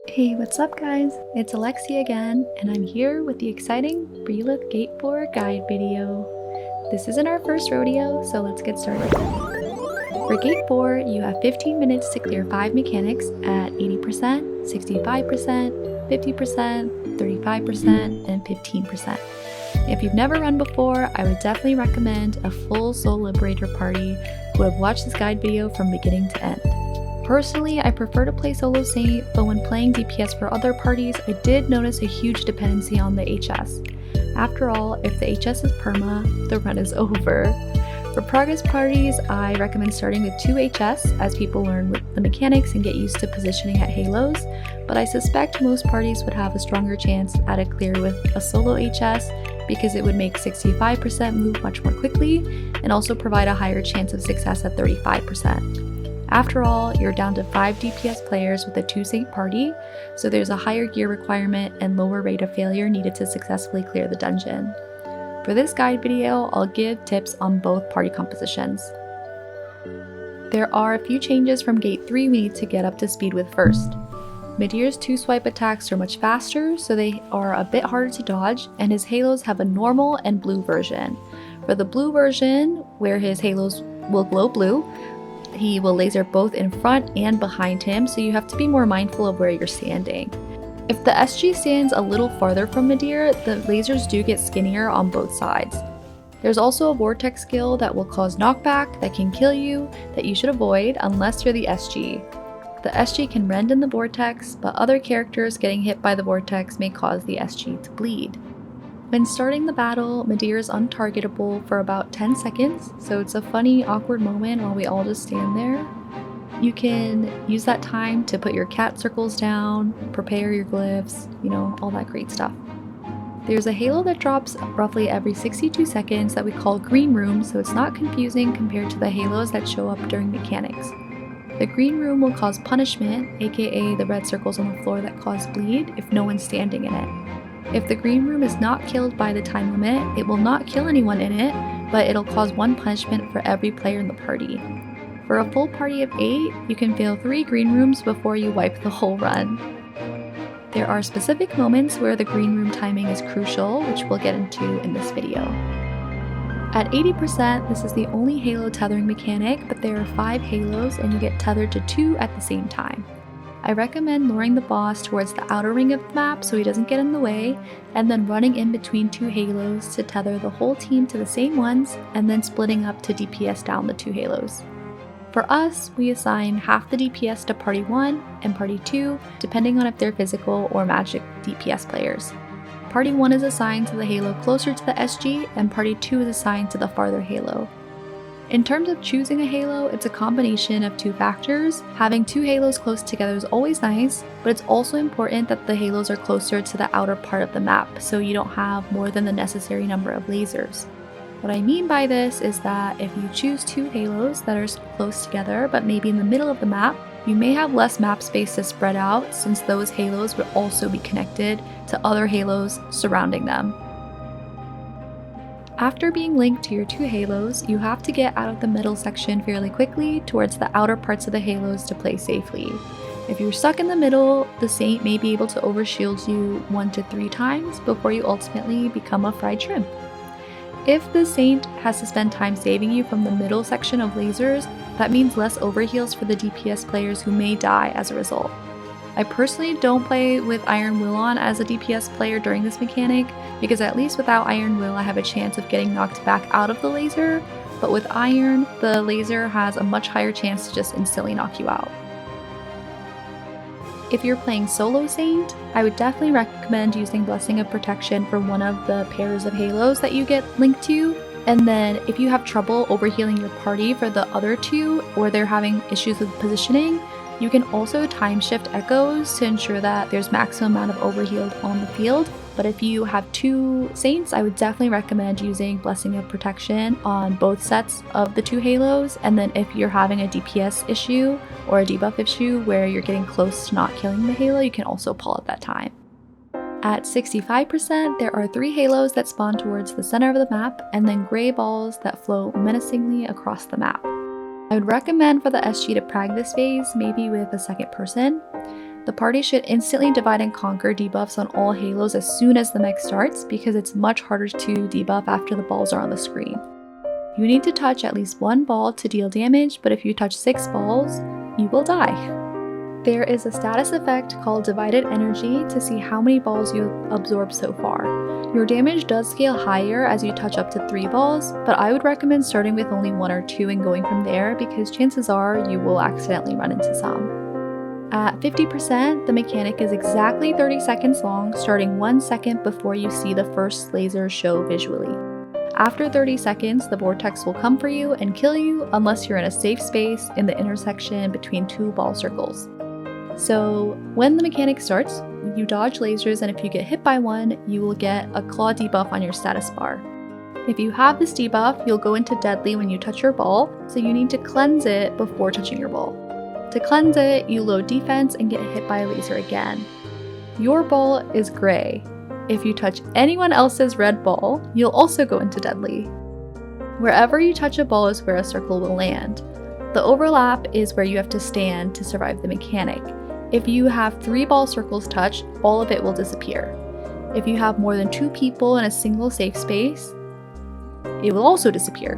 Hey, what's up guys? It's Alexia again, and I'm here with the exciting Bri Leith Gate 4 guide video. This isn't our first rodeo, so let's get started. For Gate 4, you have 15 minutes to clear 5 mechanics at 80%, 65%, 50%, 35%, and 15%. If you've never run before, I would definitely recommend a full Soul Liberator party who have watched this guide video from beginning to end. Personally, I prefer to play solo Saint, but when playing DPS for other parties, I did notice a huge dependency on the HS. After all, if the HS is perma, the run is over. For progress parties, I recommend starting with 2 HS as people learn with the mechanics and get used to positioning at halos, but I suspect most parties would have a stronger chance at a clear with a solo HS because it would make 65% move much more quickly and also provide a higher chance of success at 35%. After all, you're down to 5 DPS players with a 2 Saint party, so there's a higher gear requirement and lower rate of failure needed to successfully clear the dungeon. For this guide video, I'll give tips on both party compositions. There are a few changes from Gate 3 we need to get up to speed with first. Midir's 2-swipe attacks are much faster, so they are a bit harder to dodge, and his halos have a normal and blue version. For the blue version, where his halos will glow blue, he will laser both in front and behind him, so you have to be more mindful of where you're standing. If the SG stands a little farther from Midir, the lasers do get skinnier on both sides. There's also a vortex skill that will cause knockback that can kill you that you should avoid unless you're the SG. The SG can rend in the vortex, but other characters getting hit by the vortex may cause the SG to bleed. When starting the battle, Midir is untargetable for about 10 seconds, so it's a funny, awkward moment while we all just stand there. You can use that time to put your cat circles down, prepare your glyphs, all that great stuff. There's a halo that drops roughly every 62 seconds that we call Green Room, so it's not confusing compared to the halos that show up during mechanics. The Green Room will cause punishment, aka the red circles on the floor that cause bleed, if no one's standing in it. If the Green Room is not killed by the time limit, it will not kill anyone in it, but it'll cause 1 punishment for every player in the party. For a full party of 8, you can fail 3 Green Rooms before you wipe the whole run. There are specific moments where the Green Room timing is crucial, which we'll get into in this video. At 80%, this is the only halo tethering mechanic, but there are 5 halos and you get tethered to 2 at the same time. I recommend luring the boss towards the outer ring of the map so he doesn't get in the way, and then running in between 2 halos to tether the whole team to the same ones, and then splitting up to DPS down the 2 halos. For us, we assign half the DPS to Party 1 and Party 2, depending on if they're physical or magic DPS players. Party 1 is assigned to the halo closer to the SG, and Party 2 is assigned to the farther halo. In terms of choosing a halo, it's a combination of 2 factors. Having 2 halos close together is always nice, but it's also important that the halos are closer to the outer part of the map, so you don't have more than the necessary number of lasers. What I mean by this is that if you choose 2 halos that are close together, but maybe in the middle of the map, you may have less map space to spread out, since those halos would also be connected to other halos surrounding them. After being linked to your 2 halos, you have to get out of the middle section fairly quickly towards the outer parts of the halos to play safely. If you're stuck in the middle, the Saint may be able to overshield you 1 to 3 times before you ultimately become a fried shrimp. If the Saint has to spend time saving you from the middle section of lasers, that means less overheals for the DPS players who may die as a result. I personally don't play with Iron Will on as a DPS player during this mechanic, because at least without Iron Will I have a chance of getting knocked back out of the laser, but with Iron, the laser has a much higher chance to just instantly knock you out. If you're playing solo Saint, I would definitely recommend using Blessing of Protection for one of the pairs of halos that you get linked to, and then if you have trouble overhealing your party for the other 2, or they're having issues with positioning, you can also time shift echoes to ensure that there's maximum amount of overhealed on the field. But if you have 2 Saints, I would definitely recommend using Blessing of Protection on both sets of the 2 halos, and then if you're having a DPS issue or a debuff issue where you're getting close to not killing the halo, you can also pull at that time. At 65%, there are 3 halos that spawn towards the center of the map, and then gray balls that flow menacingly across the map. I would recommend for the SG to practice this phase maybe with a second person. The party should instantly divide and conquer debuffs on all halos as soon as the mech starts because it's much harder to debuff after the balls are on the screen. You need to touch at least one ball to deal damage, but if you touch 6 balls, you will die. There is a status effect called Divided Energy to see how many balls you absorb so far. Your damage does scale higher as you touch up to 3 balls, but I would recommend starting with only 1 or 2 and going from there because chances are you will accidentally run into some. At 50%, the mechanic is exactly 30 seconds long, starting 1 second before you see the first laser show visually. After 30 seconds, the vortex will come for you and kill you unless you're in a safe space in the intersection between 2 ball circles. So when the mechanic starts, you dodge lasers, and if you get hit by one, you will get a claw debuff on your status bar. If you have this debuff, you'll go into deadly when you touch your ball, so you need to cleanse it before touching your ball. To cleanse it, you load defense and get hit by a laser again. Your ball is gray. If you touch anyone else's red ball, you'll also go into deadly. Wherever you touch a ball is where a circle will land. The overlap is where you have to stand to survive the mechanic. If you have 3 ball circles touched, all of it will disappear. If you have more than 2 people in a single safe space, it will also disappear.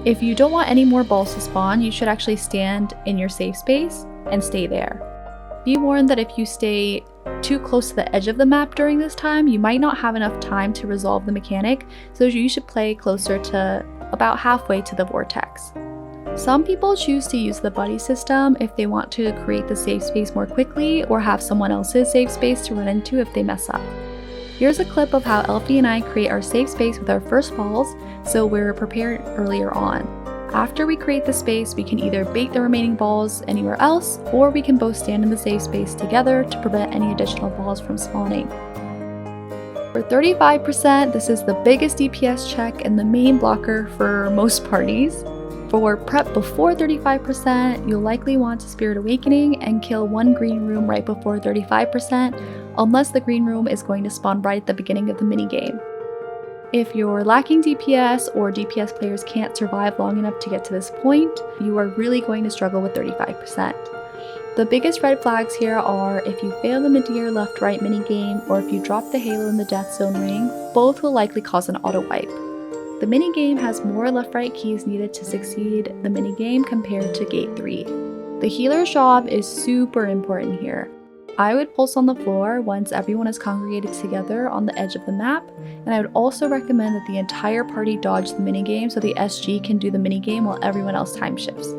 If you don't want any more balls to spawn, you should actually stand in your safe space and stay there. Be warned that if you stay too close to the edge of the map during this time, you might not have enough time to resolve the mechanic, so you should play closer to about halfway to the vortex. Some people choose to use the buddy system if they want to create the safe space more quickly or have someone else's safe space to run into if they mess up. Here's a clip of how Elfie and I create our safe space with our first balls, so we're prepared earlier on. After we create the space, we can either bait the remaining balls anywhere else, or we can both stand in the safe space together to prevent any additional balls from spawning. For 35%, this is the biggest DPS check and the main blocker for most parties. For prep before 35%, you'll likely want to Spirit Awakening and kill 1 green room right before 35%, unless the green room is going to spawn right at the beginning of the minigame. If you're lacking DPS or DPS players can't survive long enough to get to this point, you are really going to struggle with 35%. The biggest red flags here are if you fail the mid-tier left-right minigame or if you drop the halo in the death zone ring, both will likely cause an auto-wipe. The minigame has more left-right keys needed to succeed the minigame compared to Gate 3. The healer's job is super important here. I would pulse on the floor once everyone is congregated together on the edge of the map, and I would also recommend that the entire party dodge the minigame so the SG can do the minigame while everyone else time shifts.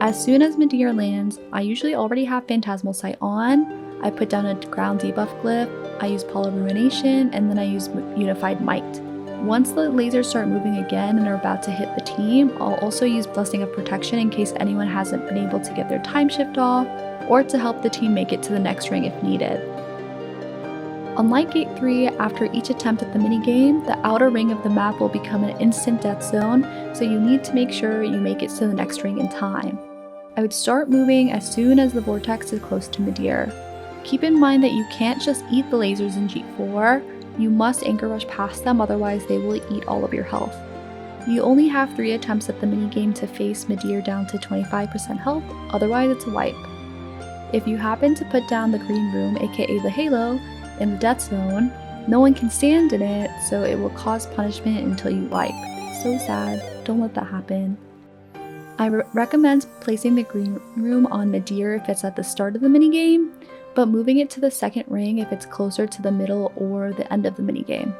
As soon as Midir lands, I usually already have Phantasmal Sight on, I put down a ground debuff glyph, I use Paul of Ruination, and then I use Unified Might. Once the lasers start moving again and are about to hit the team, I'll also use Blessing of Protection in case anyone hasn't been able to get their time shift off, or to help the team make it to the next ring if needed. Unlike Gate 3, after each attempt at the minigame, the outer ring of the map will become an instant death zone, so you need to make sure you make it to the next ring in time. I would start moving as soon as the vortex is close to Midir. Keep in mind that you can't just eat the lasers in G4, you must anchor rush past them, otherwise they will eat all of your health. You only have 3 attempts at the minigame to face Midir down to 25% health, otherwise it's a wipe. If you happen to put down the green room, aka the halo, in the death zone, no one can stand in it, so it will cause punishment until you wipe. So sad, don't let that happen. I recommend placing the green room on Midir if it's at the start of the minigame, but moving it to the second ring if it's closer to the middle or the end of the minigame.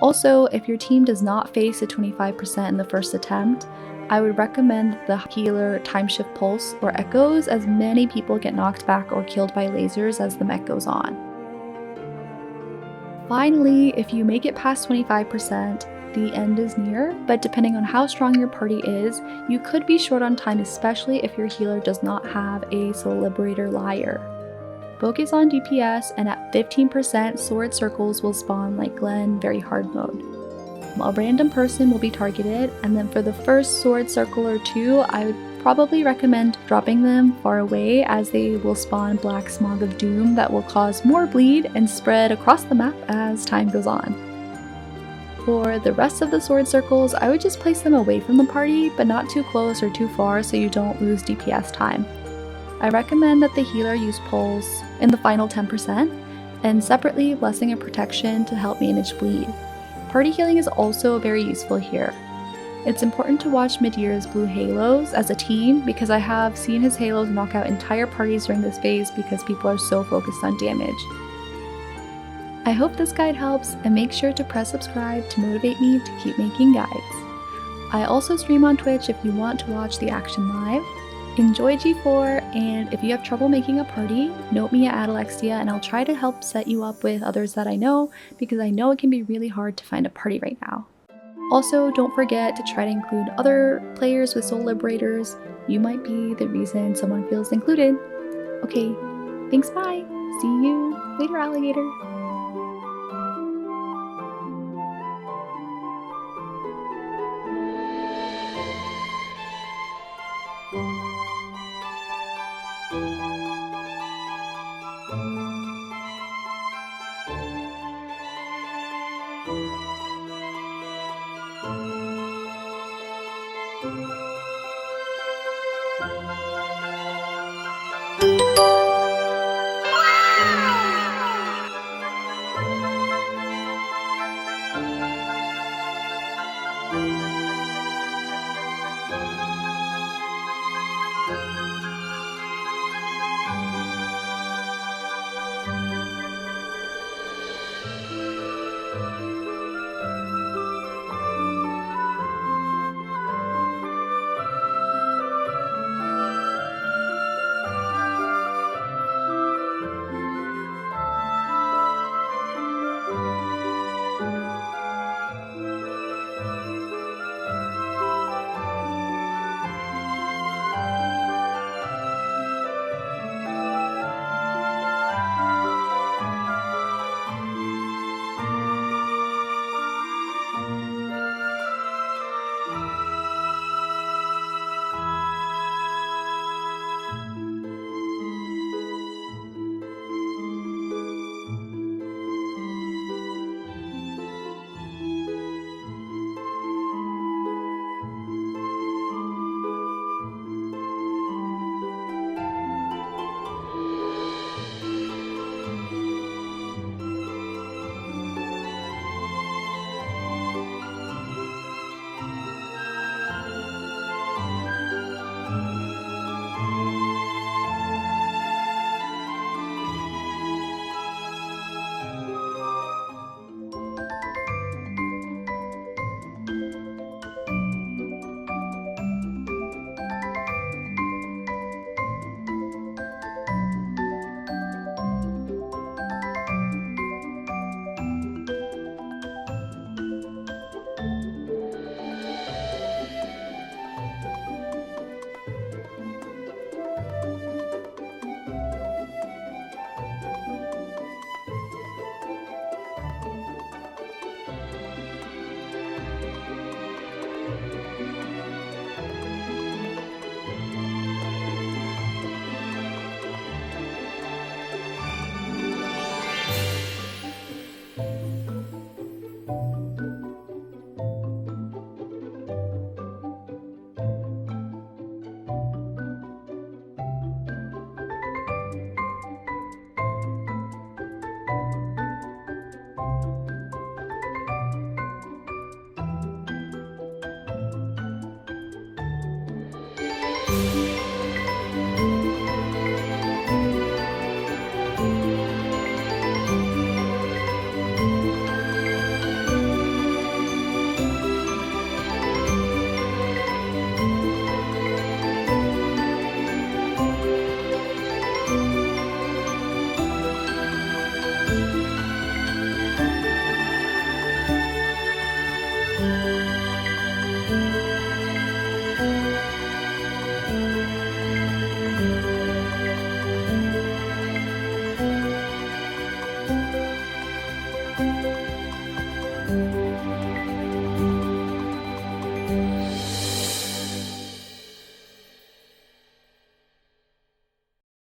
Also, if your team does not face a 25% in the first attempt, I would recommend the healer time shift pulse or echoes, as many people get knocked back or killed by lasers as the mech goes on. Finally, if you make it past 25%, the end is near, but depending on how strong your party is, you could be short on time, especially if your healer does not have a Soul Liberator Lyre. Focus on DPS, and at 15%, sword circles will spawn like Glen very hard mode. A random person will be targeted, and then for the first sword circle or 2, I would probably recommend dropping them far away, as they will spawn black smog of doom that will cause more bleed and spread across the map as time goes on. For the rest of the sword circles, I would just place them away from the party, but not too close or too far so you don't lose DPS time. I recommend that the healer use pulls in the final 10%, and separately blessing and protection to help manage bleed. Party healing is also very useful here. It's important to watch Midyear's blue halos as a team because I have seen his halos knock out entire parties during this phase because people are so focused on damage. I hope this guide helps, and make sure to press subscribe to motivate me to keep making guides. I also stream on Twitch if you want to watch the action live. Enjoy G4, and if you have trouble making a party, note me at Alexia and I'll try to help set you up with others that I know because I know it can be really hard to find a party right now. Also, don't forget to try to include other players with Soul Liberators. You might be the reason someone feels included. Okay, thanks, bye. See you later, alligator.